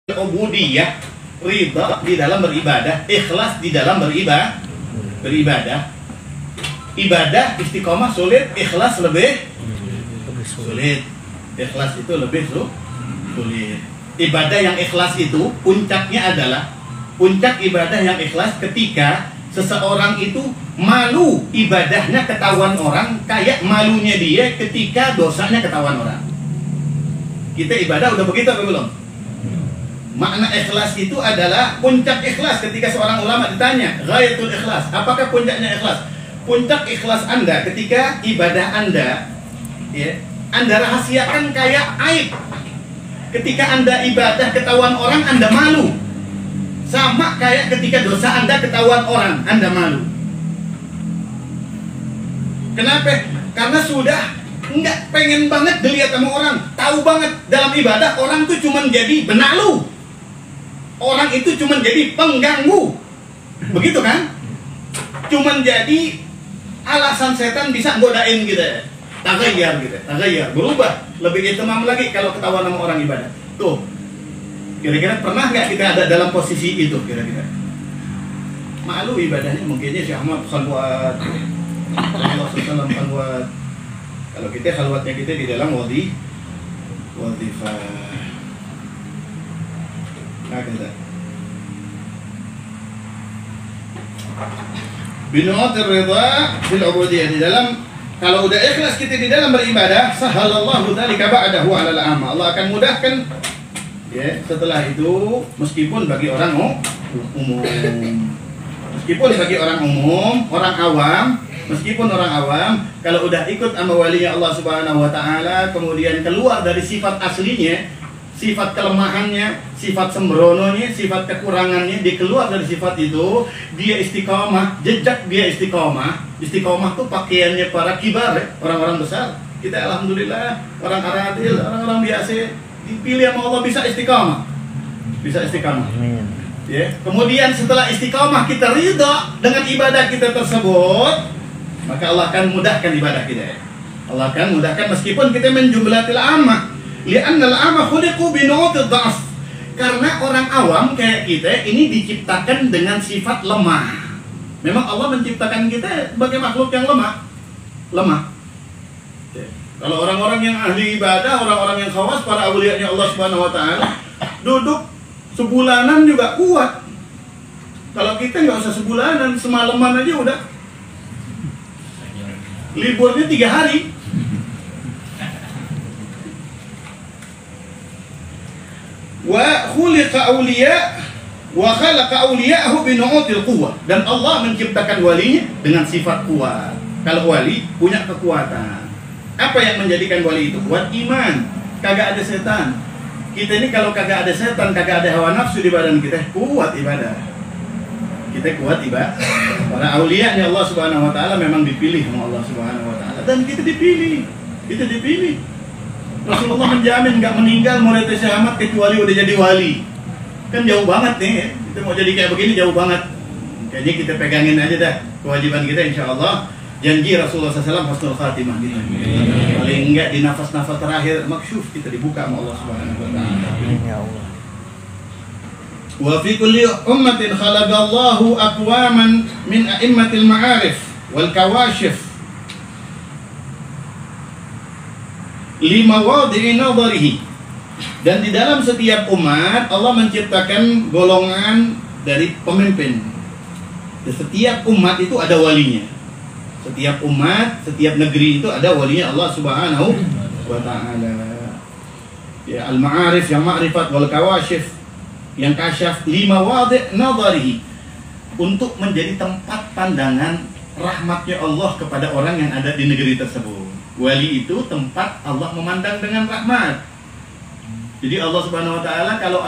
ubudiyah, ridha di dalam beribadah, ikhlas di dalam beribadah. Ibadah istiqomah sulit, ikhlas lebih sulit. Ikhlas itu lebih sulit. Ibadah yang ikhlas itu puncaknya adalah puncak ibadah yang ikhlas ketika seseorang itu malu ibadahnya ketahuan orang kayak malunya dia ketika dosanya ketahuan orang. Kita ibadah udah begitu apa belum? Makna ikhlas itu adalah puncak ikhlas. Ketika seorang ulama ditanya ghayatul ikhlas, apakah puncaknya ikhlas? Puncak ikhlas Anda ketika ibadah Anda, ya, Anda rahasiakan kayak aib. Ketika Anda ibadah ketahuan orang, Anda malu. Sama kayak ketika dosa Anda ketahuan orang, Anda malu. Kenapa? Karena sudah nggak pengen banget dilihat sama orang. Tahu banget dalam ibadah orang tuh cuman jadi benalu. Orang itu cuman jadi pengganggu. Begitu kan? Cuman jadi alasan setan bisa godain gitu. Tagayyar gitu. Tagayyar, berubah. Lebih itimam lagi kalau ketahuan sama orang ibadah. Tuh. Kira-kira pernah nggak kita ada dalam posisi itu kira-kira? Malu ibadahnya mungkinnya Syekh Ahmad khalwat. Rasulullah SAW khalwat. Kalau kita khalwatnya kita di dalam wadifah. Hakada. Binu'atir ridha fil ubudiyah, di dalam kalau udah ikhlas kita di dalam beribadah, sahalallahu dzalika ba'dahu 'alal amma. Allah akan mudahkan ya setelah itu, meskipun bagi orang umum. Meskipun bagi orang umum, orang awam, meskipun orang awam kalau udah ikut sama walinya Allah Subhanahu wa taala kemudian keluar dari sifat aslinya, sifat kelemahannya, sifat sembrononya, sifat kekurangannya, dia keluar dari sifat itu, dia istiqomah, jejak dia istiqomah. Istiqomah tuh pakaiannya para kibar, ya, orang-orang besar. Kita alhamdulillah orang aradil, orang-orang biasa dipilih sama Allah bisa istiqomah. Bisa istiqomah. Ya. Kemudian setelah istiqomah kita ridha dengan ibadah kita tersebut, maka Allah akan mudahkan ibadah kita. Allah akan mudahkan meskipun kita menjumlatil amma. Li'anna al-amma khuliqu bi nu'utid dha'f. Karena orang awam kayak kita ini diciptakan dengan sifat lemah. Memang Allah menciptakan kita sebagai makhluk yang lemah. Ya. Kalau orang-orang yang ahli ibadah, orang-orang yang khawas, para awliyanya Allah Subhanahu wa taala, duduk sebulanan juga kuat. Kalau kita nggak usah sebulanan, semalaman aja udah. Liburnya 3 hari. Wa khuliqa awliya wa khalaqa awliya'ahu bi nu'util quwwah. Dan Allah menciptakan walinya dengan sifat kuat. Kalau wali punya kekuatan. Apa yang menjadikan wali itu kuat? Iman. Kagak ada setan. Kita ini kalau kagak ada setan, kagak ada hawa nafsu di badan kita, kuat ibadah. Kita kuat ibadah. Para auliyanya Allah Subhanahu wa taala memang dipilih sama Allah Subhanahu wa taala dan kita dipilih. Kita dipilih. Rasulullah menjamin nggak meninggal murid Syekh Ahmad kecuali udah jadi wali. Kan jauh banget nih ya. Kita mau jadi kayak begini jauh banget. Kayaknya kita pegangin aja dah kewajiban kita insyaallah. Janji Rasulullah SAW husnul khatimah gitu. Paling enggak di nafas-nafas terakhir maksyuf kita dibuka sama Allah Subhanahu wa taala. Ya Allah. Wa fi kulli ummatin khalaqallahu aqwaman min a'immatil ma'arif wal kawashif lima wadi'i nadharihi. Dan di dalam setiap umat Allah menciptakan golongan dari pemimpin. Di setiap umat itu ada walinya. Setiap umat, setiap negeri itu ada walinya Allah Subhanahu wa taala. Ya, al-ma'arif yang ma'rifat wal kawashif yang kasyaf lima wadi' nadharihi untuk menjadi tempat pandangan rahmatnya Allah kepada orang yang ada di negeri tersebut. Wali itu tempat Allah memandang dengan rahmat. Jadi Allah Subhanahu wa taala kalau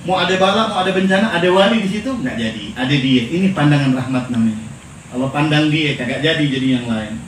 mau ada bala, mau ada bencana, ada wali di situ, nggak jadi. Ada dia. Ini pandangan rahmat namanya. Allah pandang dia, kagak jadi yang lain.